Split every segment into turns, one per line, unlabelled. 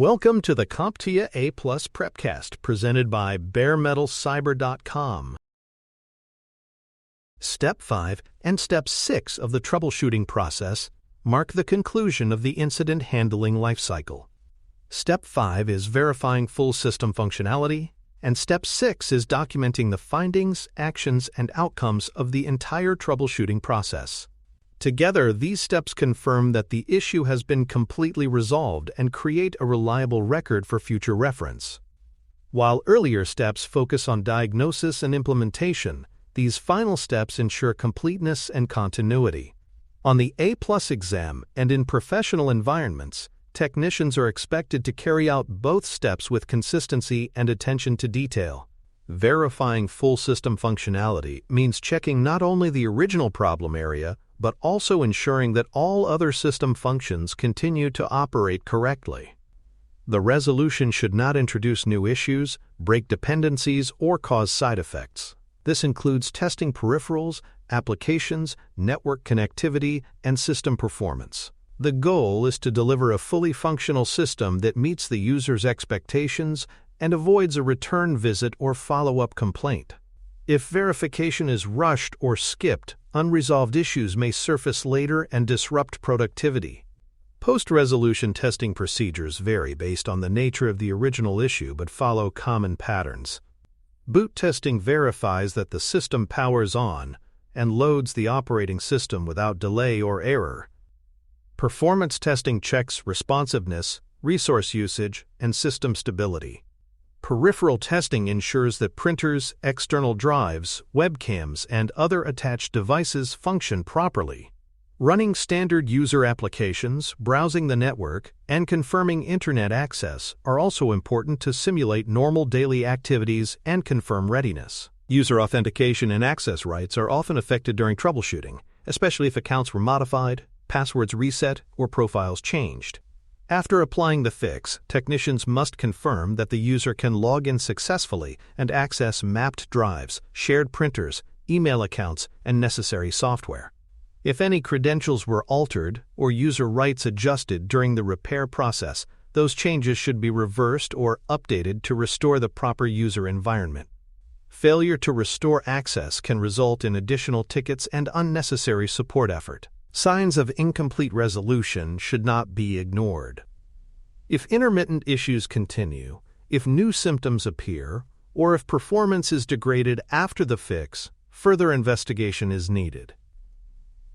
Welcome to the CompTIA A+ Prepcast presented by baremetalcyber.com. Step 5 and Step 6 of the troubleshooting process mark the conclusion of the incident handling lifecycle. Step 5 is verifying full system functionality, and Step 6 is documenting the findings, actions, and outcomes of the entire troubleshooting process. Together, these steps confirm that the issue has been completely resolved and create a reliable record for future reference. While earlier steps focus on diagnosis and implementation, these final steps ensure completeness and continuity. On the A+ exam and in professional environments, technicians are expected to carry out both steps with consistency and attention to detail. Verifying full system functionality means checking not only the original problem area, but also ensuring that all other system functions continue to operate correctly. The resolution should not introduce new issues, break dependencies, or cause side effects. This includes testing peripherals, applications, network connectivity, and system performance. The goal is to deliver a fully functional system that meets the user's expectations and avoids a return visit or follow-up complaint. If verification is rushed or skipped, unresolved issues may surface later and disrupt productivity. Post-resolution testing procedures vary based on the nature of the original issue but follow common patterns. Boot testing verifies that the system powers on and loads the operating system without delay or error. Performance testing checks responsiveness, resource usage, and system stability. Peripheral testing ensures that printers, external drives, webcams, and other attached devices function properly. Running standard user applications, browsing the network, and confirming internet access are also important to simulate normal daily activities and confirm readiness. User authentication and access rights are often affected during troubleshooting, especially if accounts were modified, passwords reset, or profiles changed. After applying the fix, technicians must confirm that the user can log in successfully and access mapped drives, shared printers, email accounts, and necessary software. If any credentials were altered or user rights adjusted during the repair process, those changes should be reversed or updated to restore the proper user environment. Failure to restore access can result in additional tickets and unnecessary support effort. Signs of incomplete resolution should not be ignored. If intermittent issues continue, if new symptoms appear, or if performance is degraded after the fix, further investigation is needed.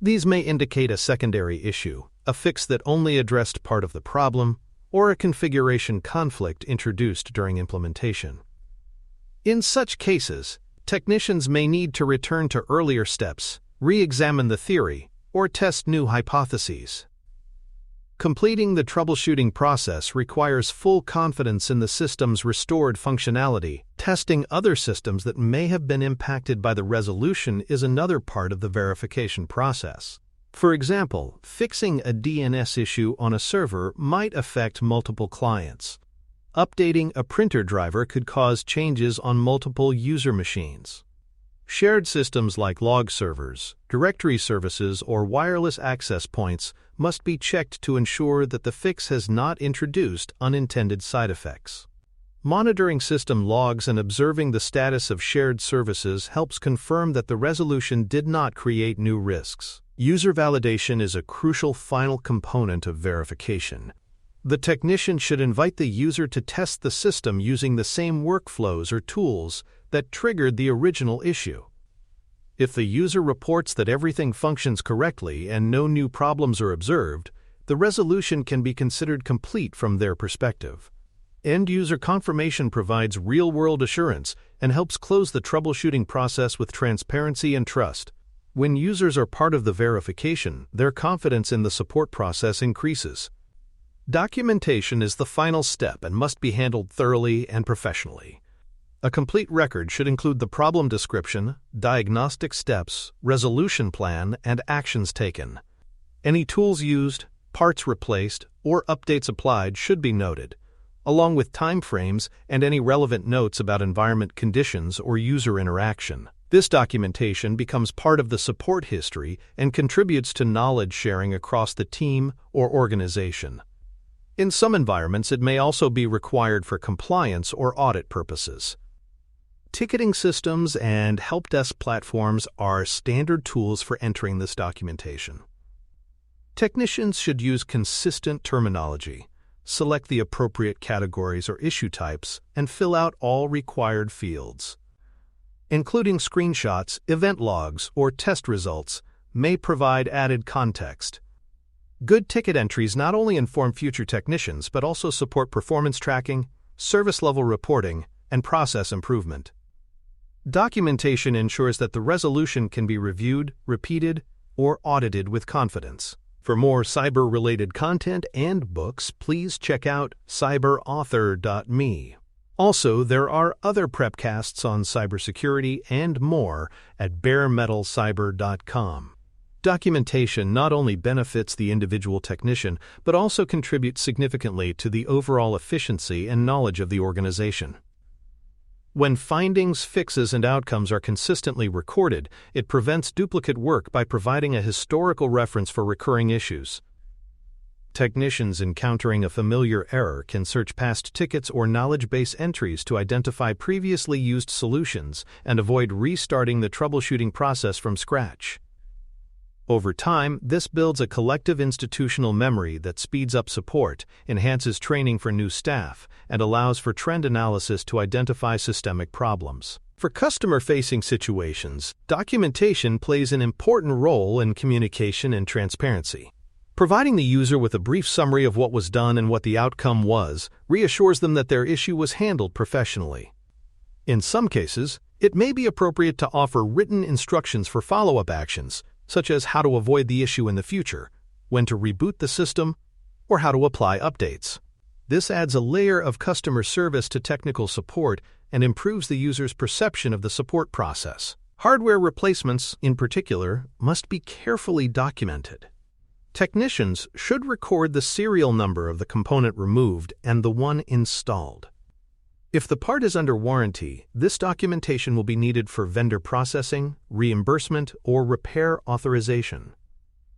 These may indicate a secondary issue, a fix that only addressed part of the problem, or a configuration conflict introduced during implementation. In such cases, technicians may need to return to earlier steps, re-examine the theory, or test new hypotheses. Completing the troubleshooting process requires full confidence in the system's restored functionality. Testing other systems that may have been impacted by the resolution is another part of the verification process. For example, fixing a DNS issue on a server might affect multiple clients. Updating a printer driver could cause changes on multiple user machines. Shared systems like log servers, directory services, or wireless access points must be checked to ensure that the fix has not introduced unintended side effects. Monitoring system logs and observing the status of shared services helps confirm that the resolution did not create new risks. User validation is a crucial final component of verification. The technician should invite the user to test the system using the same workflows or tools that triggered the original issue. If the user reports that everything functions correctly and no new problems are observed, the resolution can be considered complete from their perspective. End-user confirmation provides real-world assurance and helps close the troubleshooting process with transparency and trust. When users are part of the verification, their confidence in the support process increases. Documentation is the final step and must be handled thoroughly and professionally. A complete record should include the problem description, diagnostic steps, resolution plan, and actions taken. Any tools used, parts replaced, or updates applied should be noted, along with timeframes and any relevant notes about environment conditions or user interaction. This documentation becomes part of the support history and contributes to knowledge sharing across the team or organization. In some environments, it may also be required for compliance or audit purposes. Ticketing systems and help desk platforms are standard tools for entering this documentation. Technicians should use consistent terminology, select the appropriate categories or issue types, and fill out all required fields. Including screenshots, event logs, or test results may provide added context. Good ticket entries not only inform future technicians but also support performance tracking, service level reporting, and process improvement. Documentation ensures that the resolution can be reviewed, repeated, or audited with confidence. For more cyber-related content and books, please check out cyberauthor.me. Also, there are other prepcasts on cybersecurity and more at baremetalcyber.com. Documentation not only benefits the individual technician, but also contributes significantly to the overall efficiency and knowledge of the organization. When findings, fixes, and outcomes are consistently recorded, it prevents duplicate work by providing a historical reference for recurring issues. Technicians encountering a familiar error can search past tickets or knowledge base entries to identify previously used solutions and avoid restarting the troubleshooting process from scratch. Over time, this builds a collective institutional memory that speeds up support, enhances training for new staff, and allows for trend analysis to identify systemic problems. For customer-facing situations, documentation plays an important role in communication and transparency. Providing the user with a brief summary of what was done and what the outcome was reassures them that their issue was handled professionally. In some cases, it may be appropriate to offer written instructions for follow-up actions, such as how to avoid the issue in the future, when to reboot the system, or how to apply updates. This adds a layer of customer service to technical support and improves the user's perception of the support process. Hardware replacements, in particular, must be carefully documented. Technicians should record the serial number of the component removed and the one installed. If the part is under warranty, this documentation will be needed for vendor processing, reimbursement, or repair authorization.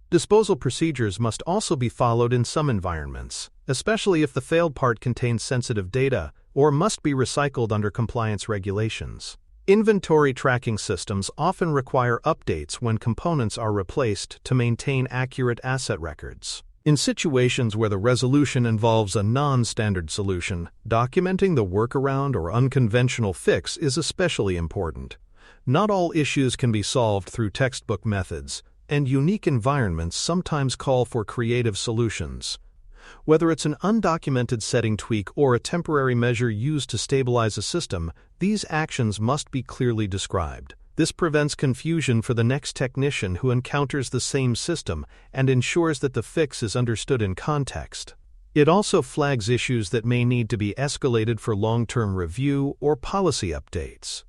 Disposal procedures must also be followed in some environments, especially if the failed part contains sensitive data or must be recycled under compliance regulations. Inventory tracking systems often require updates when components are replaced to maintain accurate asset records. In situations where the resolution involves a non-standard solution, documenting the workaround or unconventional fix is especially important. Not all issues can be solved through textbook methods, and unique environments sometimes call for creative solutions. Whether it's an undocumented setting tweak or a temporary measure used to stabilize a system, these actions must be clearly described. This prevents confusion for the next technician who encounters the same system and ensures that the fix is understood in context. It also flags issues that may need to be escalated for long-term review or policy updates.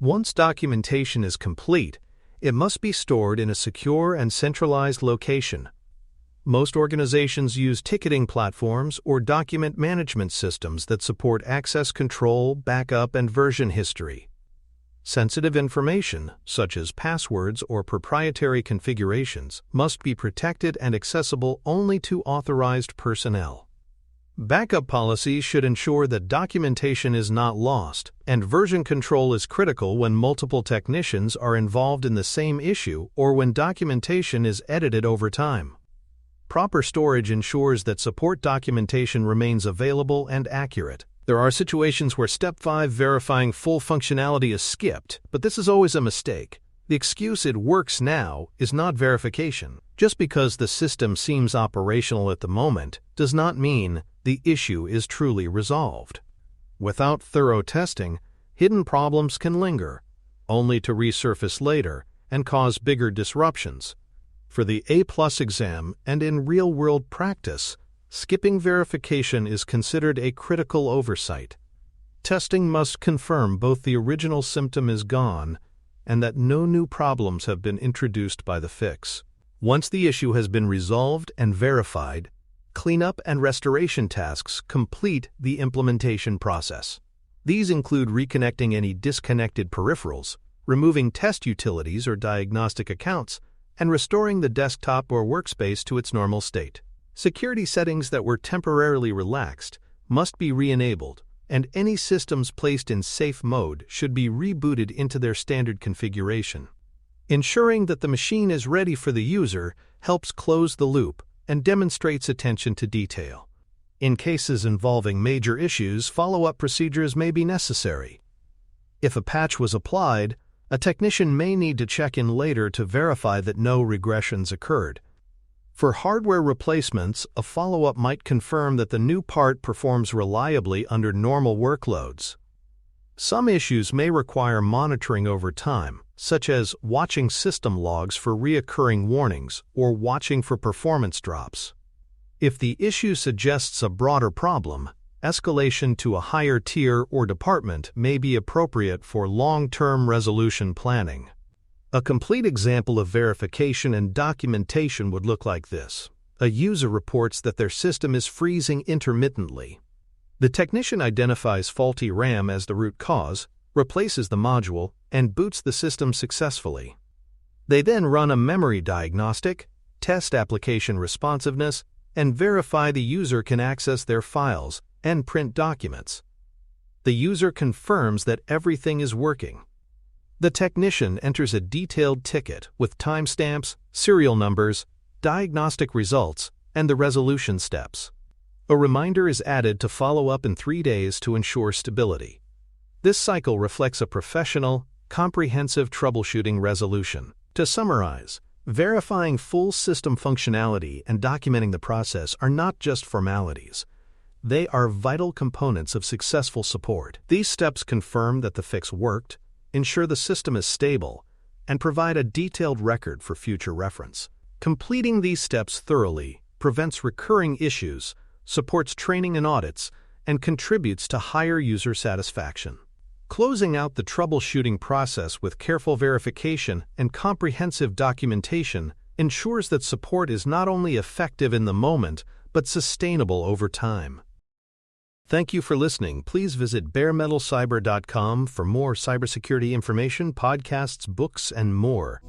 Once documentation is complete, it must be stored in a secure and centralized location. Most organizations use ticketing platforms or document management systems that support access control, backup, and version history. Sensitive information, such as passwords or proprietary configurations, must be protected and accessible only to authorized personnel. Backup policies should ensure that documentation is not lost, and version control is critical when multiple technicians are involved in the same issue or when documentation is edited over time. Proper storage ensures that support documentation remains available and accurate. There are situations where Step 5 verifying full functionality is skipped, but this is always a mistake. The excuse "it works now" is not verification. Just because the system seems operational at the moment does not mean the issue is truly resolved. Without thorough testing, hidden problems can linger, only to resurface later and cause bigger disruptions. For the A+ exam and in real-world practice, skipping verification is considered a critical oversight. Testing must confirm both the original symptom is gone and that no new problems have been introduced by the fix. Once the issue has been resolved and verified, cleanup and restoration tasks complete the implementation process. These include reconnecting any disconnected peripherals, removing test utilities or diagnostic accounts, and restoring the desktop or workspace to its normal state. Security settings that were temporarily relaxed must be re-enabled, and any systems placed in safe mode should be rebooted into their standard configuration. Ensuring that the machine is ready for the user helps close the loop and demonstrates attention to detail. In cases involving major issues, follow-up procedures may be necessary. If a patch was applied, a technician may need to check in later to verify that no regressions occurred. For hardware replacements, a follow-up might confirm that the new part performs reliably under normal workloads. Some issues may require monitoring over time, such as watching system logs for recurring warnings or watching for performance drops. If the issue suggests a broader problem, escalation to a higher tier or department may be appropriate for long-term resolution planning. A complete example of verification and documentation would look like this. A user reports that their system is freezing intermittently. The technician identifies faulty RAM as the root cause, replaces the module, and boots the system successfully. They then run a memory diagnostic, test application responsiveness, and verify the user can access their files and print documents. The user confirms that everything is working. The technician enters a detailed ticket with timestamps, serial numbers, diagnostic results, and the resolution steps. A reminder is added to follow up in 3 days to ensure stability. This cycle reflects a professional, comprehensive troubleshooting resolution. To summarize, verifying full system functionality and documenting the process are not just formalities. They are vital components of successful support. These steps confirm that the fix worked, ensure the system is stable, and provide a detailed record for future reference. Completing these steps thoroughly prevents recurring issues, supports training and audits, and contributes to higher user satisfaction. Closing out the troubleshooting process with careful verification and comprehensive documentation ensures that support is not only effective in the moment, but sustainable over time. Thank you for listening. Please visit baremetalcyber.com for more cybersecurity information, podcasts, books, and more.